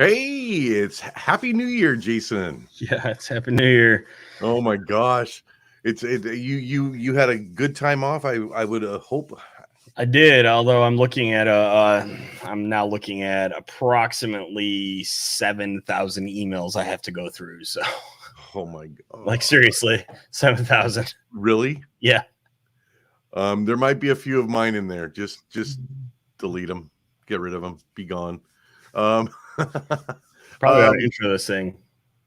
Hey, it's Happy New Year, Jason. Yeah, it's Happy New Year. Oh my gosh. You had a good time off. I would hope. I did, although I'm now looking at approximately 7,000 emails I have to go through. So, Oh my god. like seriously, 7,000. Really? Yeah. There might be a few of mine in there. Just delete them. Get rid of them. Be gone. Probably ought to intro this thing.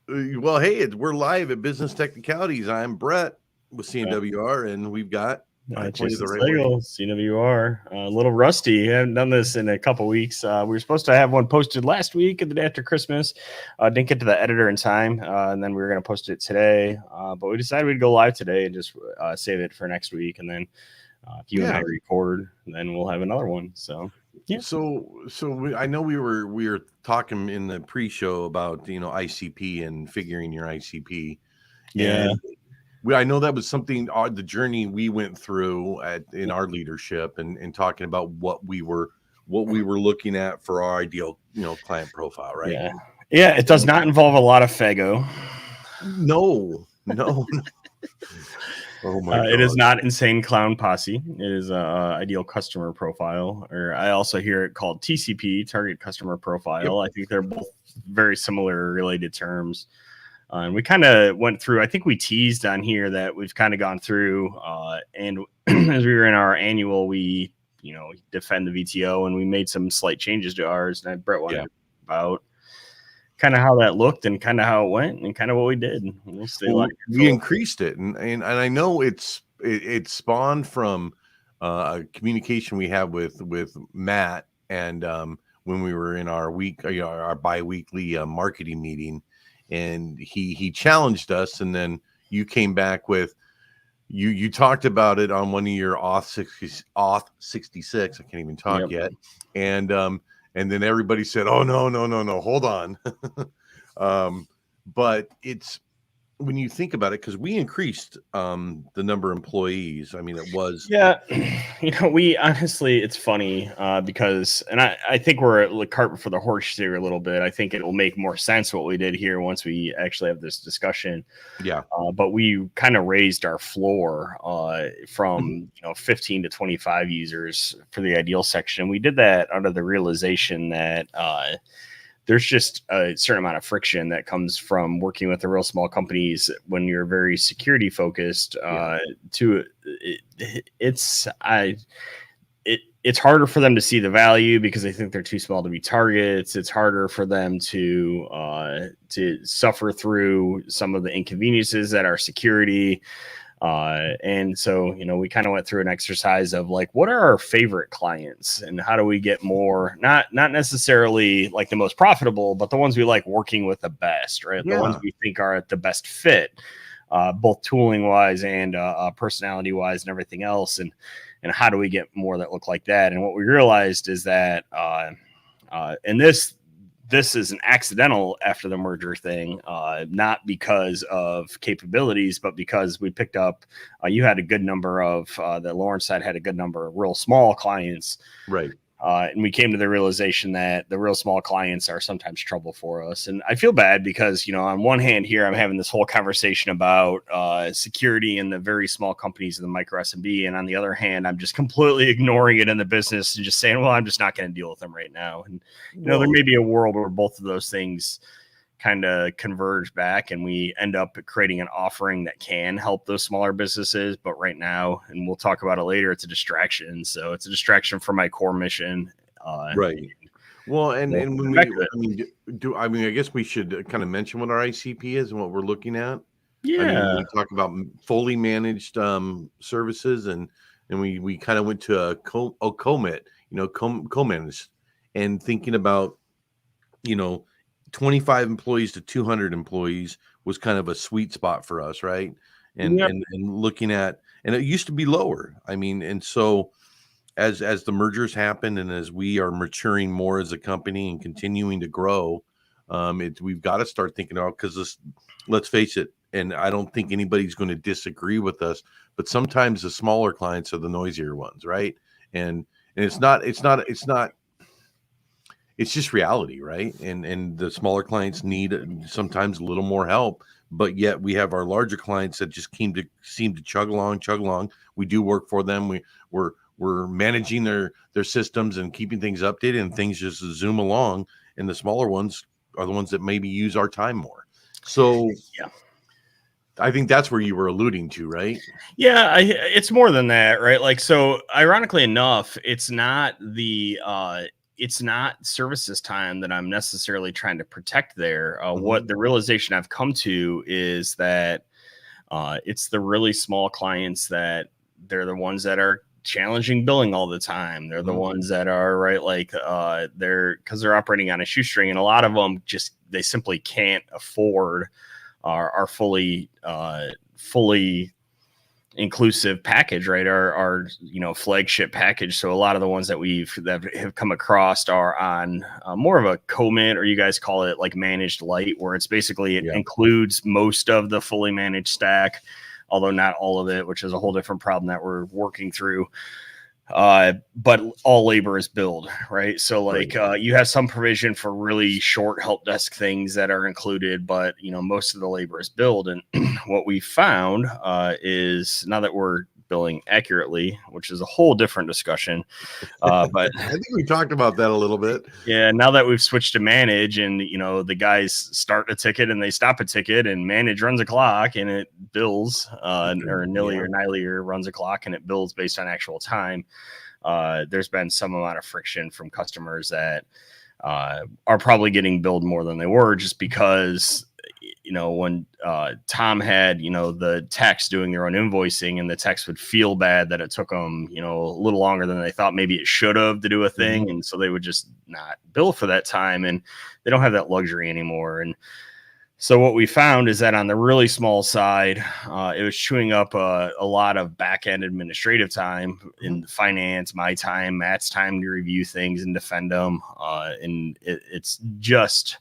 Well, hey, we're live at Business Technicalities. I'm Brett with CNWR, and we've got Jason Slagle, CWR. A little rusty. I haven't done this in a couple weeks. We were supposed to have one posted last week and the day after Christmas. Didn't get to the editor in time, and then we were going to post it today. But we decided we'd go live today and just save it for next week. And then if you and I record, then we'll have another one. So yeah. I know we were talking in the pre-show about ICP and figuring your ICP. Yeah. And I know that was something the journey we went through in our leadership and talking about what we were looking at for our ideal client profile, right? Yeah. It does not involve a lot of Fago. No. Oh my God. It is not Insane Clown Posse. It is ideal customer profile, or I also hear it called TCP, target customer profile. Yep. I think they're both very similar related terms. And we kind of went through, I think we teased on here that we've kind of gone through, and as we were in our annual, we, defend the VTO, and we made some slight changes to ours. And Brett wanted about kind of how that looked and kind of how it went and kind of what we did. We increased it. And I know it spawned from a communication we had with Matt. And when we were in our our bi-weekly marketing meeting, and he challenged us, and then you came back with you talked about it on one of your auth 66. I can't even talk yet. And then everybody said, "Oh no, hold on." But it's when you think about it, because we increased the number of employees. I mean, it was we honestly, it's funny because, and I think we're at the cart before the horse here a little bit. I think it will make more sense what we did here once we actually have this discussion. But we kind of raised our floor from 15 to 25 users for the ideal section. We did that under the realization that there's just a certain amount of friction that comes from working with the real small companies when you're very security focused. It's harder for them to see the value because they think they're too small to be targets. It's harder for them to suffer through some of the inconveniences that are security. And so, we kind of went through an exercise of like, what are our favorite clients and how do we get more, not necessarily like the most profitable, but the ones we like working with the best, right? The ones we think are at the best fit, both tooling wise and personality wise and everything else. And how do we get more that look like that? And what we realized is that, and this is an accidental after the merger thing, not because of capabilities, but because we picked up, you had a good number of, the Lawrence side had a good number of real small clients. Right. And we came to the realization that the real small clients are sometimes trouble for us. And I feel bad because, on one hand here, I'm having this whole conversation about security in the very small companies in the micro SMB. And on the other hand, I'm just completely ignoring it in the business and just saying, well, I'm just not going to deal with them right now. And, there may be a world where both of those things kind of converge back and we end up creating an offering that can help those smaller businesses. But right now, and we'll talk about it later, it's a distraction. So it's a distraction from my core mission. Right. Well, and when I guess we should kind of mention what our ICP is and what we're looking at. Yeah. I mean, we talk about fully managed services and we kind of went to a co-mit, co-managed, and thinking about, 25 employees to 200 employees was kind of a sweet spot for us, right? And looking at, and it used to be lower. I mean, and so as the mergers happen and as we are maturing more as a company and continuing to grow, we've got to start thinking about, because let's face it, and I don't think anybody's going to disagree with us, but sometimes the smaller clients are the noisier ones, right? And it's not it's just reality, right? And the smaller clients need sometimes a little more help, but yet we have our larger clients that just seem to chug along. We do work for them. We're managing their systems and keeping things updated, and things just zoom along. And the smaller ones are the ones that maybe use our time more. So Yeah. I think that's where you were alluding to, right? Yeah, it's more than that, right? Like, so ironically enough, it's not services time that I'm necessarily trying to protect there. What the realization I've come to is that it's the really small clients that they're the ones that are challenging billing all the time. They're the ones that are right, like they're operating on a shoestring, and a lot of them they simply can't afford our fully inclusive package, right? Our flagship package. So a lot of the ones that have come across are on more of a co-man, or you guys call it like managed light, where it's basically it includes most of the fully managed stack, although not all of it, which is a whole different problem that we're working through. But all labor is billed, right? So like you have some provision for really short help desk things that are included, but most of the labor is billed. And what we found is, now that we're billing accurately, which is a whole different discussion, but I think we talked about that a little bit. Yeah, now that we've switched to manage, and the guys start a ticket and they stop a ticket, and manage runs a clock and it bills, or Nilier runs a clock and it bills based on actual time. There's been some amount of friction from customers that are probably getting billed more than they were, just because when Tom had the techs doing their own invoicing, and the techs would feel bad that it took them a little longer than they thought maybe it should have to do a thing, and so they would just not bill for that time, and they don't have that luxury anymore. And so what we found is that on the really small side, it was chewing up a lot of back-end administrative time in finance, my time, Matt's time to review things and defend them, and it's just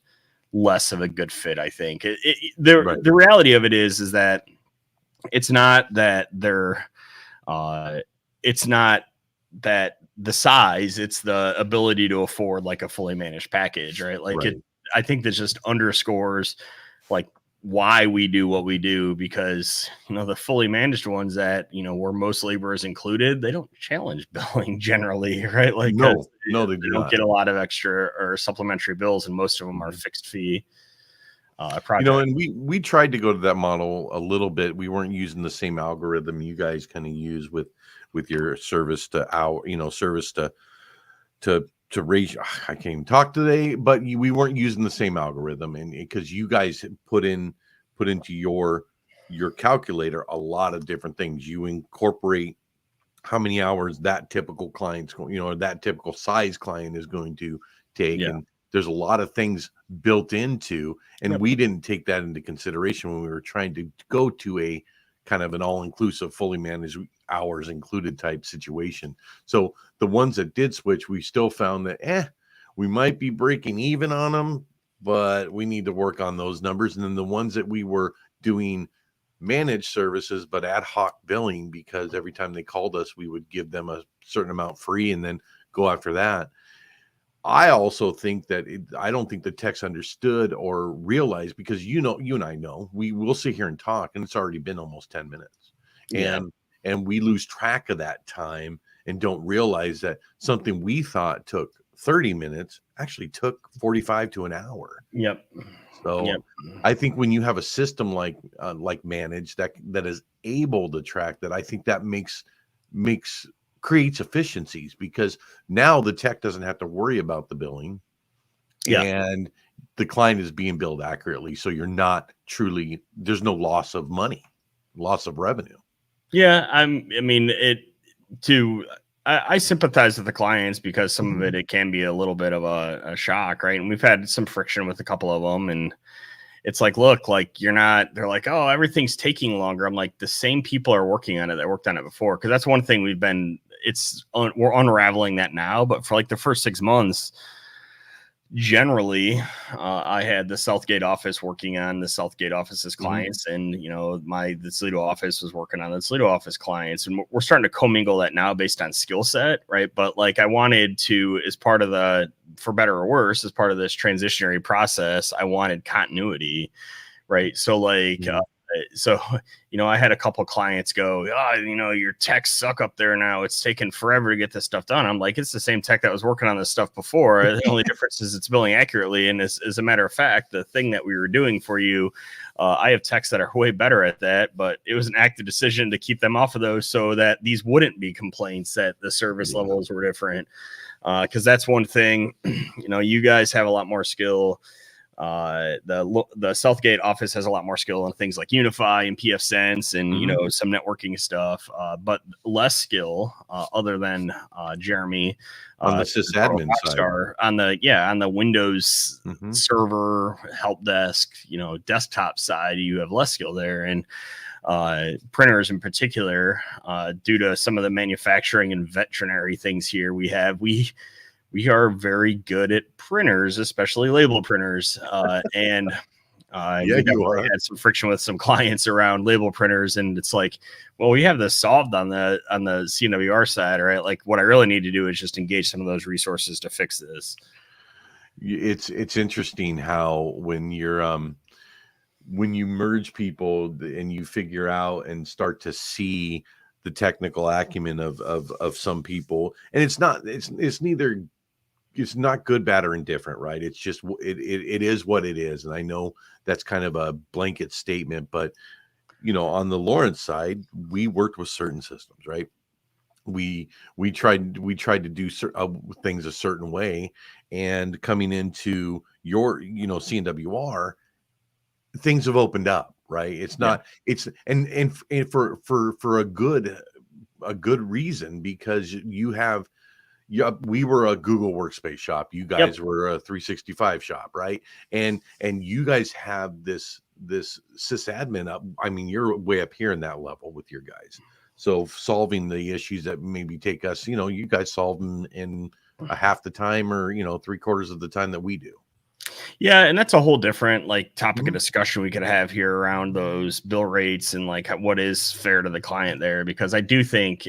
less of a good fit, I think. The reality of it is that it's not that it's not that the size, it's the ability to afford like a fully managed package, right? Like I think that just underscores like why we do what we do, because the fully managed ones that where most labor is included, they don't challenge billing generally, right? Like no, they don't get a lot of extra or supplementary bills, and most of them are fixed fee projects. And we tried to go to that model a little bit. We weren't using the same algorithm you guys kind of use with your service to service to raise. I can't even talk today, but we weren't using the same algorithm, and because you guys put into your calculator a lot of different things. You incorporate how many hours that typical client's going, that typical size client is going to take, and there's a lot of things built into, and we didn't take that into consideration when we were trying to go to a kind of an all-inclusive, fully managed, hours included type situation. So the ones that did switch, we still found that we might be breaking even on them, but we need to work on those numbers. And then the ones that we were doing managed services but ad hoc billing, because every time they called us, we would give them a certain amount free and then go after that. I also think that I don't think the techs understood or realized, because you and I know, we will sit here and talk, and it's already been almost 10 minutes, and we lose track of that time and don't realize that something we thought took 30 minutes actually took 45 to an hour. So I think when you have a system like Manage that is able to track that, I think that creates efficiencies, because now the tech doesn't have to worry about the billing, and the client is being billed accurately. So there's no loss of money, loss of revenue. I sympathize with the clients, because some of it can be a little bit of a shock, right? And we've had some friction with a couple of them, and it's like, look, like they're like, oh, everything's taking longer. I'm like, the same people are working on it that worked on it before. Cause that's one thing we're unraveling that now, but for like the first 6 months, generally, I had the Southgate office working on the Southgate office's clients, and the Toledo office was working on the Toledo office clients, and we're starting to commingle that now based on skill set, right? But like I wanted to, as part of for better or worse, as part of this transitionary process, I wanted continuity, right? So like, so, I had a couple of clients go, your techs suck up there now. It's taken forever to get this stuff done. I'm like, it's the same tech that was working on this stuff before. The only difference is it's billing accurately. And as a matter of fact, the thing that we were doing for you, I have techs that are way better at that, but it was an active decision to keep them off of those so that these wouldn't be complaints that the service levels were different. Because that's one thing, you guys have a lot more skill. The Southgate office has a lot more skill on things like UniFi and PFSense and some networking stuff, but less skill other than Jeremy on the sysadmin side, on the Windows server help desk, desktop side, you have less skill there. And printers in particular, due to some of the manufacturing and veterinary things here we are very good at printers, especially label printers. And you had some friction with some clients around label printers. And it's like, well, we have this solved on the CNWR side, right? Like what I really need to do is just engage some of those resources to fix this. It's interesting how when you merge people and you figure out and start to see the technical acumen of some people, and it's not good, bad, or indifferent, right? It's just it is what it is. And I know that's kind of a blanket statement, but on the Lawrence side, we worked with certain systems, right? We tried to do things a certain way, and coming into your CNWR, things have opened up, right? It's not and for a good reason, because we were a Google Workspace shop. You guys were a 365 shop, right? And you guys have this sysadmin up. I mean, you're way up here in that level with your guys. So solving the issues that maybe take us, you guys solve them in a half the time or 3/4 of the time that we do. Yeah, and that's a whole different topic of discussion we could have here around those bill rates and what is fair to the client there, because I do think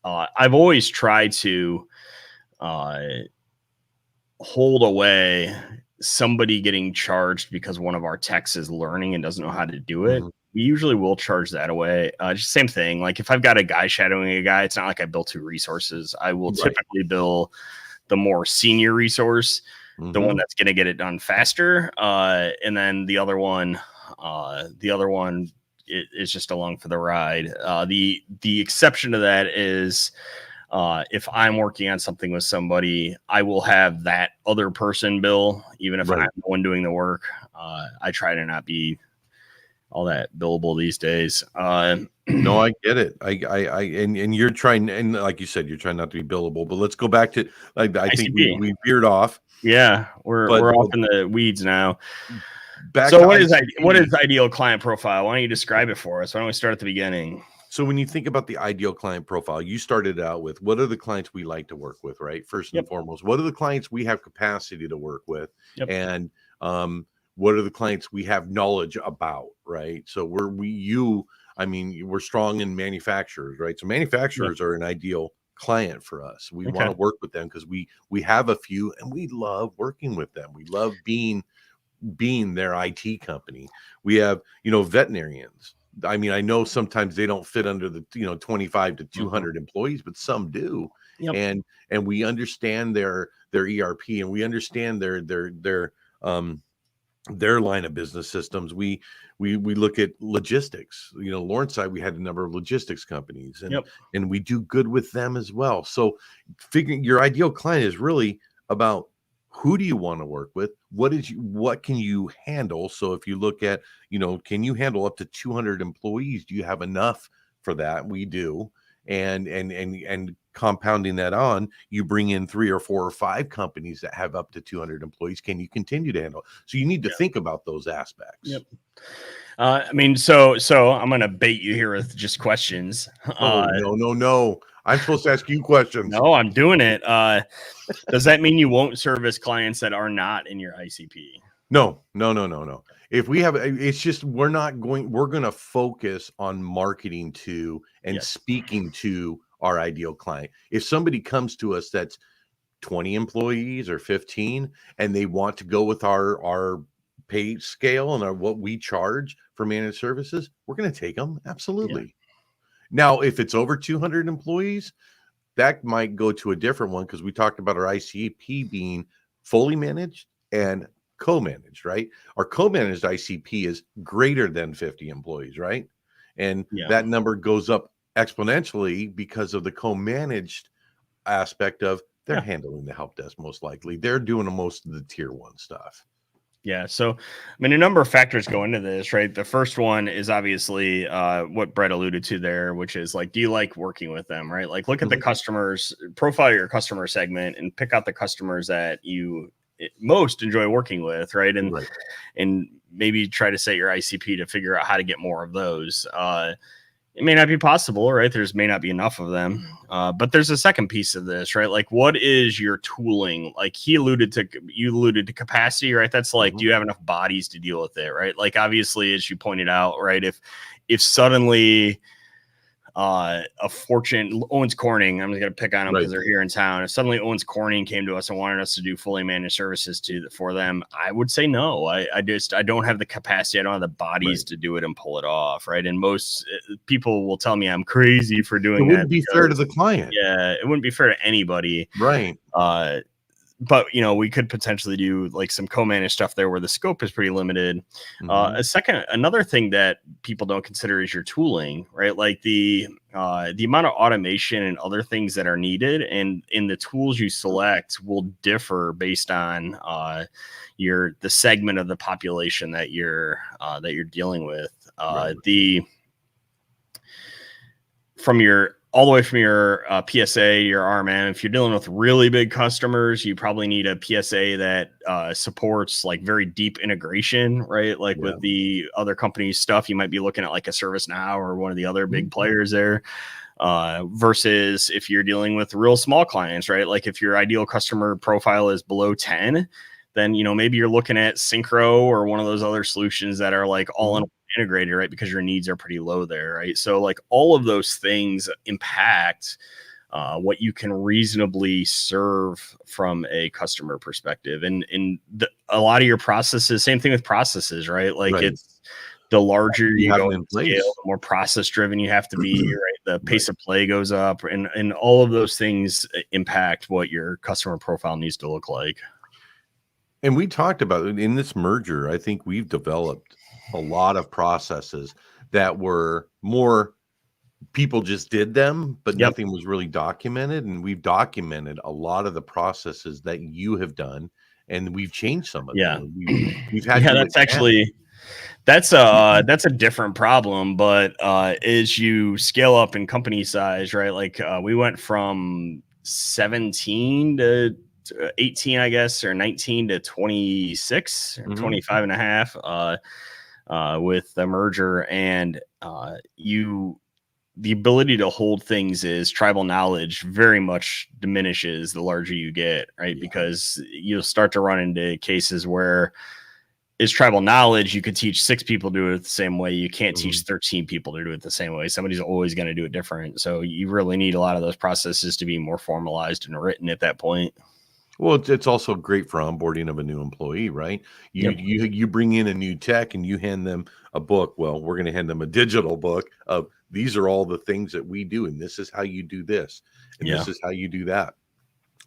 I've always tried to hold away somebody getting charged because one of our techs is learning and doesn't know how to do it. We usually will charge that away. Just same thing. Like if I've got a guy shadowing a guy, it's not like I bill 2 resources. I will typically bill the more senior resource, the one that's going to get it done faster. And then the other one is just along for the ride. The exception to that is if I'm working on something with somebody, I will have that other person bill, even if I'm the one doing the work. I try to not be all that billable these days. No, I get it. And you're trying, and like you said, you're trying not to be billable. But let's go back to I think we veered off. Yeah, we're off in the weeds now. So what is ideal client profile? Why don't you describe it for us? Why don't we start at the beginning? So when you think about the ideal client profile, you started out with what are the clients we like to work with, right? First and foremost, what are the clients we have capacity to work with, and what are the clients we have knowledge about, right? So we're strong in manufacturers, right? So manufacturers are an ideal client for us. We want to work with them because we have a few, and we love working with them. We love being their IT company. We have, veterinarians. I mean, I know sometimes they don't fit under the 25 to 200 employees, but some do. And we understand their ERP, and we understand their line of business systems. We look at logistics. Lawrence side, we had a number of logistics companies, and we do good with them as well. So figuring your ideal client is really about who do you want to work with? What can you handle? So if you look at, can you handle up to 200 employees? Do you have enough for that? We do. And compounding that on, you bring in 3 or 4 or 5 companies that have up to 200 employees. Can you continue to handle? So you need to think about those aspects. I mean, so I'm going to bait you here with just questions. No. I'm supposed to ask you questions. No, I'm doing it. Does that mean you won't service clients that are not in your ICP? No. If we have, it's just, we're going to focus on marketing to and speaking to our ideal client. If somebody comes to us that's 20 employees or 15, and they want to go with our pay scale and what we charge for managed services, we're going to take them. Absolutely. Now, if it's over 200 employees, that might go to a different one, because we talked about our ICP being fully managed and co-managed, right? Our co-managed ICP is greater than 50 employees, right? And that number goes up exponentially because of the co-managed aspect of they're handling the help desk. Most likely they're doing most of the tier 1 stuff. Yeah. So, I mean, a number of factors go into this, right? The first one is obviously what Brett alluded to there, which is like, do you like working with them, right? Like, look at the customers, profile your customer segment, and pick out the customers that you most enjoy working with, right? And maybe try to set your ICP to figure out how to get more of those. It may not be possible, right? There's may not be enough of them. But there's a second piece of this, right? Like, what is your tooling? Like you alluded to capacity, right? That's like, do you have enough bodies to deal with it, right? Like, obviously, as you pointed out, right? If suddenly a Fortune, Owens Corning, I'm just going to pick on them because they're here in town. If suddenly Owens Corning came to us and wanted us to do fully managed services for them, I would say no. I don't have the capacity. I don't have the bodies to do it and pull it off. Right. And most people will tell me I'm crazy for doing that. It wouldn't be fair to the client. Yeah. It wouldn't be fair to anybody. Right. But, we could potentially do like some co-managed stuff there where the scope is pretty limited. Another thing that people don't consider is your tooling, right? Like the amount of automation and other things that are needed, and in the tools you select will differ based on the segment of the population that you're dealing with. All the way from your PSA, your RMM. If you're dealing with really big customers, you probably need a PSA that supports like very deep integration, right? Like with the other company's stuff, you might be looking at like a ServiceNow or one of the other big players there. Versus if you're dealing with real small clients, right? Like if your ideal customer profile is below 10, then maybe you're looking at Synchro or one of those other solutions that are like all in integrated, right? Because your needs are pretty low there, right? So like all of those things impact what you can reasonably serve from a customer perspective. And a lot of your processes, same thing with processes, right? Like it's the larger you go in scale, the more process driven you have to be, right? The pace of play goes up, and all of those things impact what your customer profile needs to look like. And we talked about it in this merger. I think we've developed a lot of processes that were more people just did them, but nothing was really documented. And we've documented a lot of the processes that you have done, and we've changed some of them. We've had that's a different problem. But as you scale up in company size, right? Like we went from 17 to 18, I guess, or 19 to 26 or 25 and a half with the merger. And the ability to hold things is tribal knowledge very much diminishes the larger you get, right? Because you'll start to run into cases where it's tribal knowledge. You could teach 6 people to do it the same way. You can't teach 13 people to do it the same way. Somebody's always going to do it different. So you really need a lot of those processes to be more formalized and written at that point. Well, it's also great for onboarding of a new employee, right? You bring in a new tech and you hand them a book. Well, we're going to hand them a digital book of these are all the things that we do, and this is how you do this, and this is how you do that.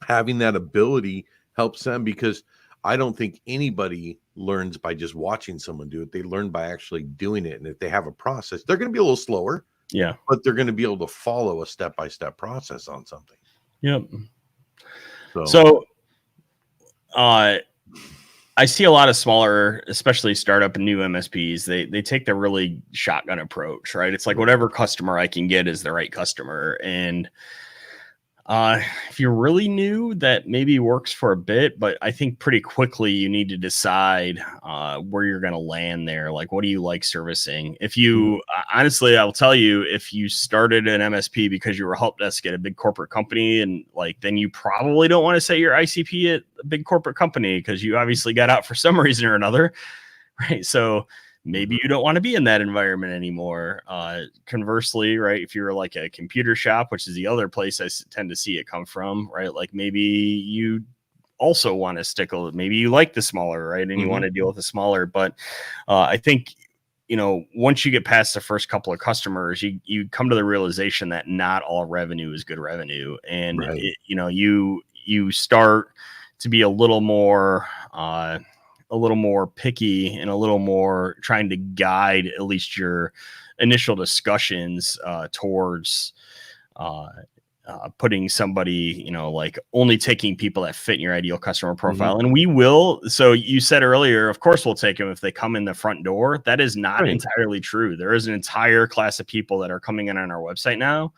Having that ability helps them, because I don't think anybody learns by just watching someone do it. They learn by actually doing it. And if they have a process, they're going to be a little slower, but they're going to be able to follow a step-by-step process on something. So I see a lot of smaller, especially startup and new MSPs. They take the really shotgun approach, right? It's like whatever customer I can get is the right customer. And if you're really new, that maybe works for a bit, but I think pretty quickly you need to decide where you're going to land there. Like, what do you like servicing? If you, honestly, I'll tell you, if you started an MSP because you were help desk at a big corporate company, and like, then you probably don't want to set your ICP at a big corporate company because you obviously got out for some reason or another, right? So maybe you don't want to be in that environment anymore. Conversely, right, if you're like a computer shop, which is the other place I tend to see it come from, right, like maybe you also want to stick maybe you like the smaller, right, and you want to deal with the smaller. But I think, once you get past the first couple of customers, you come to the realization that not all revenue is good revenue, and you start to be a little more picky and a little more trying to guide at least your initial discussions towards putting somebody, like only taking people that fit in your ideal customer profile. And we will. So you said earlier, of course, we'll take them if they come in the front door. That is not entirely true. There is an entire class of people that are coming in on our website now.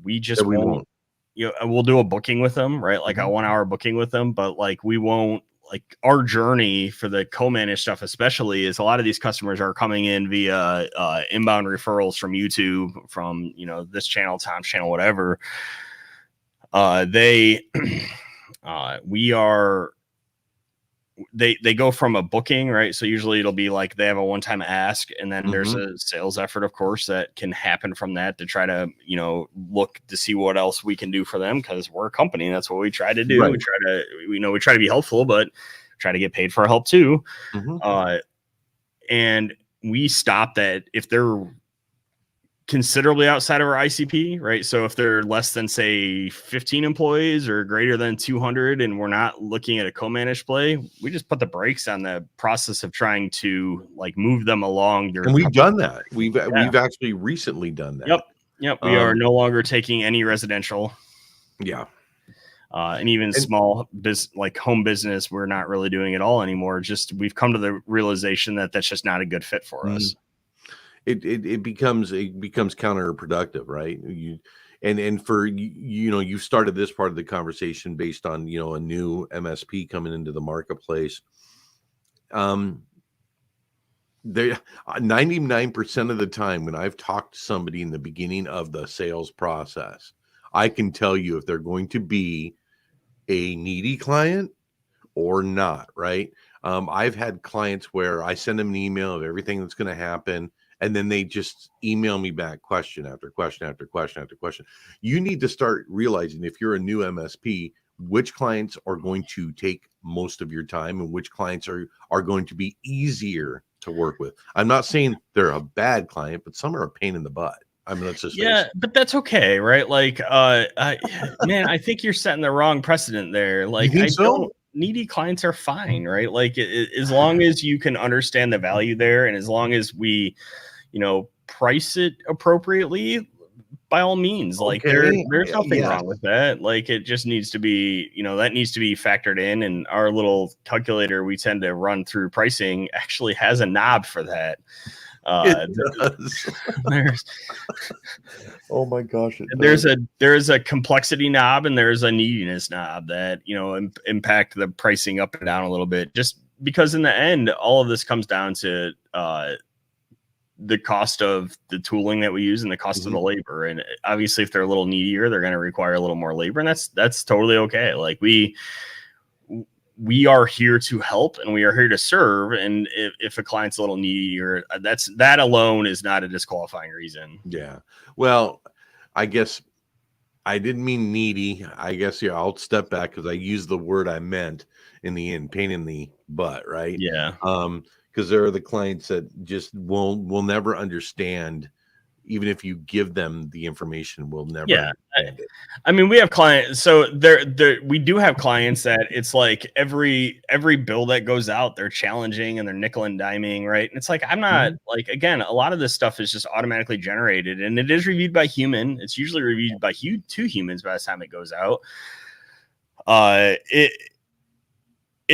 We just won't. We'll do a booking with them, right? Like a 1 hour booking with them, but like we won't. Like our journey for the co-managed stuff, especially, is a lot of these customers are coming in via inbound referrals from YouTube, from this channel, Tom's channel, whatever. They go from a booking, right? So usually it'll be like they have a one-time ask, and then there's a sales effort, of course, that can happen from that to try to look to see what else we can do for them, because we're a company and that's what we try to do. Right. We try to be helpful, but try to get paid for our help too. And we stop that if they're considerably outside of our ICP, right? So if they're less than, say, 15 employees or greater than 200, and we're not looking at a co-managed play, we just put the brakes on the process of trying to like move them along. And we've done that. We've actually recently done that. Yep. We are no longer taking any residential. Yeah. And even small business, like home business, we're not really doing it all anymore. Just we've come to the realization that that's just not a good fit for us. It becomes counterproductive, right? You started this part of the conversation based on a new MSP coming into the marketplace. 99% of the time when I've talked to somebody in the beginning of the sales process, I can tell you if they're going to be a needy client or not, right? I've had clients where I send them an email of everything that's going to happen, and then they just email me back question after question after question after question. You need to start realizing, if you're a new MSP, which clients are going to take most of your time and which clients are going to be easier to work with. I'm not saying they're a bad client, but some are a pain in the butt. I mean, let's just but that's okay, right? Like, man, I think you're setting the wrong precedent there. Like, needy clients are fine, right? Like, as long as you can understand the value there, and as long as we, price it appropriately, by all means. Like, there's nothing wrong with that. Like, it just needs to be, that needs to be factored in. And our little calculator we tend to run through pricing actually has a knob for that. There's oh my gosh, there's a complexity knob and there's a neediness knob that impact the pricing up and down a little bit, just because in the end all of this comes down to the cost of the tooling that we use and the cost of the labor. And obviously if they're a little needier, they're going to require a little more labor, and that's totally okay. Like, we are here to help and we are here to serve. And if a client's a little needier, that alone is not a disqualifying reason. Yeah. Well, I guess I didn't mean needy. I guess, I'll step back because I used the word I meant in the end, pain in the butt, right? Yeah. Because there are the clients that just will never understand. Even if you give them the information, will never. Yeah. I mean, we have clients. So we do have clients that it's like every bill that goes out, they're challenging and they're nickel and diming, right? And it's like, I'm not like, again, a lot of this stuff is just automatically generated, and it is reviewed by human. It's usually reviewed by two humans by the time it goes out. At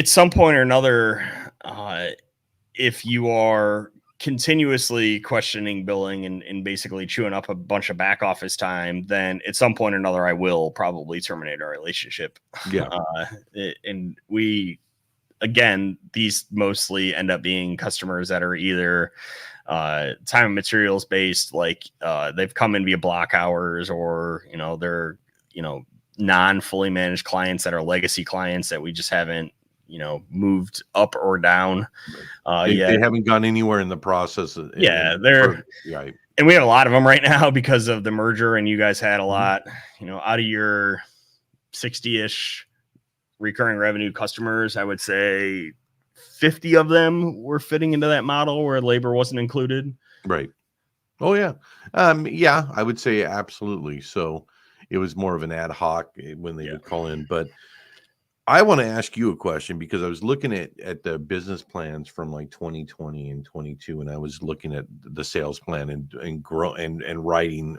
some point or another, if you are continuously questioning billing and basically chewing up a bunch of back office time, then at some point or another, I will probably terminate our relationship. Yeah. And these mostly end up being customers that are either time and materials based, like they've come in via block hours, or, they're, non-fully managed clients that are legacy clients that we just haven't moved up or down yet. They haven't gone anywhere in the process. They're right. And we have a lot of them right now because of the merger, and you guys had a lot, out of your 60-ish recurring revenue customers, I would say 50 of them were fitting into that model where labor wasn't included. Right. Oh yeah. Yeah, I would say absolutely. So it was more of an ad hoc when they would call in. But I want to ask you a question because I was looking at the business plans from like 2020 and 22, and I was looking at the sales plan and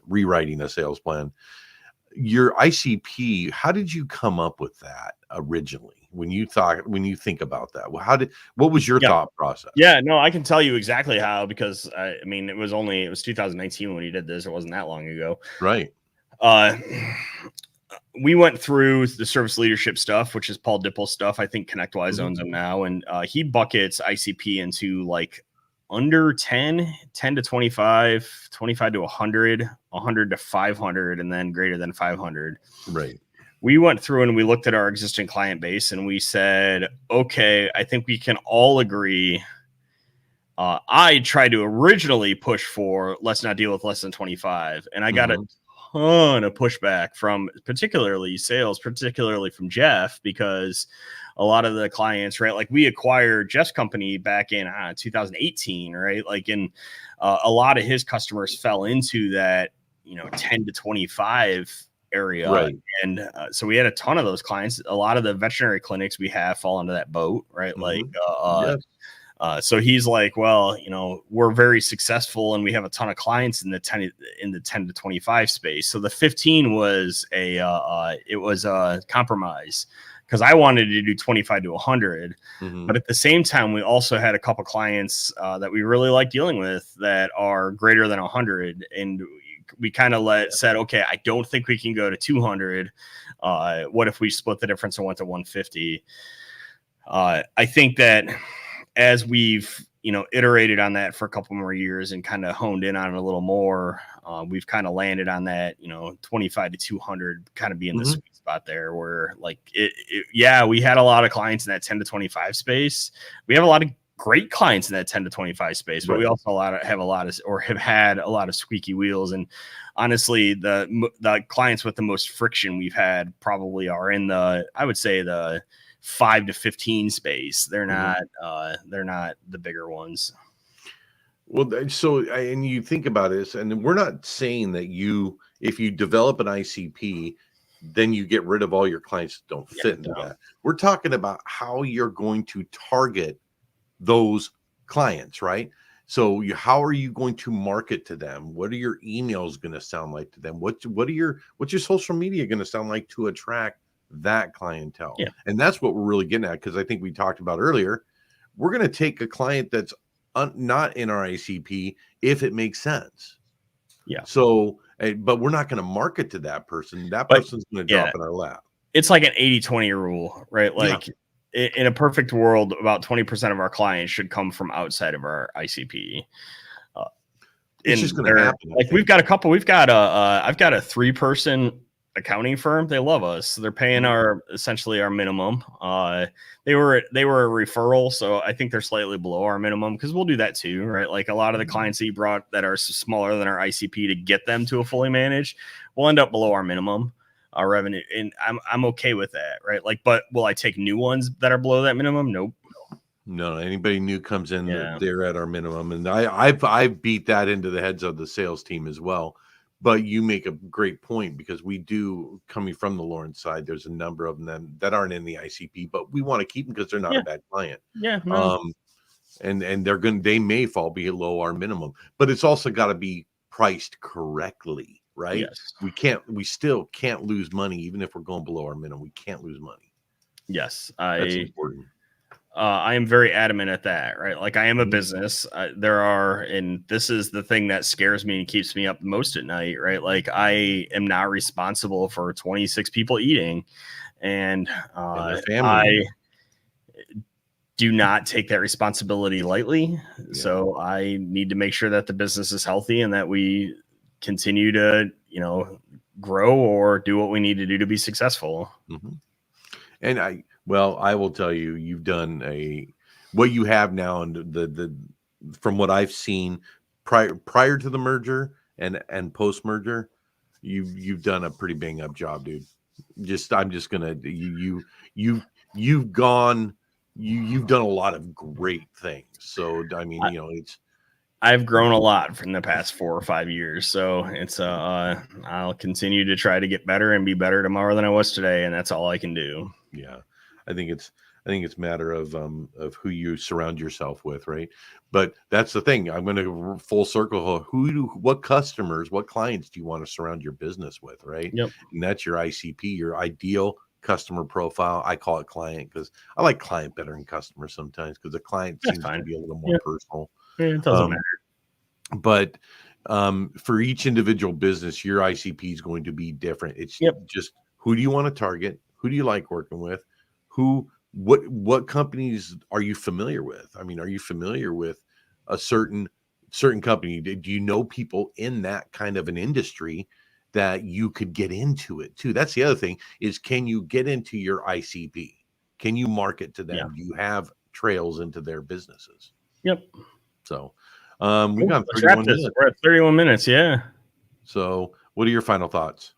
rewriting a sales plan. Your ICP, how did you come up with that originally? When you think about that, what was your thought process? Yeah, no, I can tell you exactly how, because it was 2019 when you did this. It wasn't that long ago. Right. We went through the service leadership stuff, which is Paul Dipple's stuff. I think ConnectWise owns them now. And he buckets ICP into like under 10 to 25, 25 to 100, 100 to 500, and then greater than 500. Right. We went through and we looked at our existing client base and we said, okay, I think we can all agree. I tried to originally push for let's not deal with less than 25. And I got a ton of pushback from particularly sales, particularly from Jeff, because a lot of the clients, right? Like we acquired Jeff's company back in 2018, right? Like a lot of his customers fell into that, 10 to 25 area. Right. And so we had a ton of those clients. A lot of the veterinary clinics we have fall into that boat, right? So he's like, well, we're very successful and we have a ton of clients in the 10 to 25 space. So the 15 was it was a compromise because I wanted to do 25 to 100. But at the same time, we also had a couple clients that we really like dealing with that are greater than 100. And we kind of said, okay, I don't think we can go to 200. What if we split the difference and went to 150? I think that as we've, iterated on that for a couple more years and kind of honed in on it a little more, we've kind of landed on that, 25 to 200 kind of being the sweet spot there where like we had a lot of clients in that 10 to 25 space. We have a lot of great clients in that 10 to 25 space, but we also have had a lot of squeaky wheels. And honestly, the clients with the most friction we've had probably are in I would say the 5 to 15 space. They're not the bigger ones. Well, and you think about this, and we're not saying that if you develop an ICP, then you get rid of all your clients that don't fit into that. We're talking about how you're going to target those clients, right? So how are you going to market to them? What are your emails going to sound like to them? What's your social media going to sound like to attract that clientele? Yeah. And that's what we're really getting at, because I think we talked about earlier, we're going to take a client that's not in our ICP if it makes sense. Yeah. So, but we're not going to market to that person. That person's going to drop in our lap. It's like an 80-20 rule, right? Like in a perfect world, about 20% of our clients should come from outside of our ICP. It's just going to happen. Like we've got a couple. I've got a 3-person accounting firm. They love us. They're paying essentially our minimum. They were a referral, so I think they're slightly below our minimum because we'll do that too, right? Like a lot of the clients that you brought that are smaller than our ICP, to get them to a fully managed, we'll end up below our minimum revenue, and I'm okay with that, right? Like, but will I take new ones that are below that minimum? Nope. No, anybody new comes in, they're at our minimum, and I've beat that into the heads of the sales team as well. But you make a great point, because we do, coming from the Lawrence side, there's a number of them that aren't in the ICP, but we want to keep them because they're not a bad client. Yeah. No. And they may fall below our minimum, but it's also got to be priced correctly, right? Yes. We still can't lose money, even if we're going below our minimum. We can't lose money. Yes. That's important. I am very adamant at that, right? Like I am a business. And this is the thing that scares me and keeps me up most at night, right? Like I am not responsible for 26 people eating, and I do not take that responsibility lightly. Yeah. So I need to make sure that the business is healthy and that we continue to, grow or do what we need to do to be successful. And Well, I will tell you, you've done what you have now, and from what I've seen prior to the merger and post merger, you've done a pretty bang up job, dude. I'm just gonna you've gone you've done a lot of great things. So I mean, I've grown a lot from the past 4 or 5 years, so it's I'll continue to try to get better and be better tomorrow than I was today, and that's all I can do. Yeah, I think it's a matter of who you surround yourself with, right? But that's the thing. I'm going to full circle. What customers, what clients do you want to surround your business with, right? Yep. And that's your ICP, your ideal customer profile. I call it client because I like client better than customer sometimes, because the client seems to be a little more personal. It doesn't matter. But for each individual business, your ICP is going to be different. It's just, who do you want to target? Who do you like working with? What companies are you familiar with? I mean, are you familiar with a certain company? Do you know people in that kind of an industry that you could get into it too? That's the other thing, is, can you get into your ICP? Can you market to them? Do you have trails into their businesses? Yep. So we got 31 minutes. We're at 31 minutes. Yeah. So what are your final thoughts?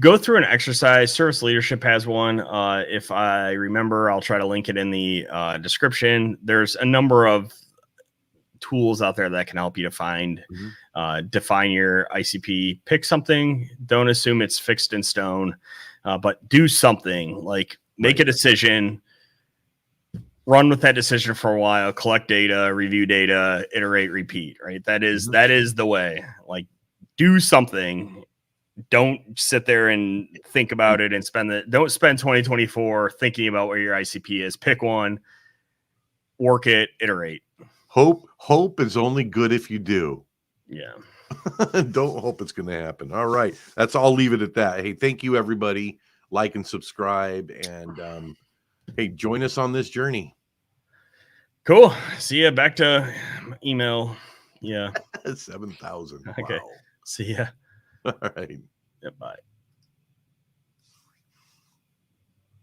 Go through an exercise. Service Leadership has one. If I remember, I'll try to link it in the description. There's a number of tools out there that can help you to find, define your ICP. Pick something. Don't assume it's fixed in stone, but do something. Like, make a decision. Run with that decision for a while. Collect data, review data, iterate, repeat. Right. That is the way. Like, do something. Don't sit there and think about it and don't spend 2024 thinking about where your ICP is. Pick one, work it, iterate. Hope is only good if you do. Yeah. Don't hope it's going to happen. All right. I'll leave it at that. Hey, thank you, everybody. Like and subscribe, and hey, join us on this journey. Cool. See ya. Back to email. Yeah. 7,000. Okay. Wow. See ya. All right. Yep. Bye.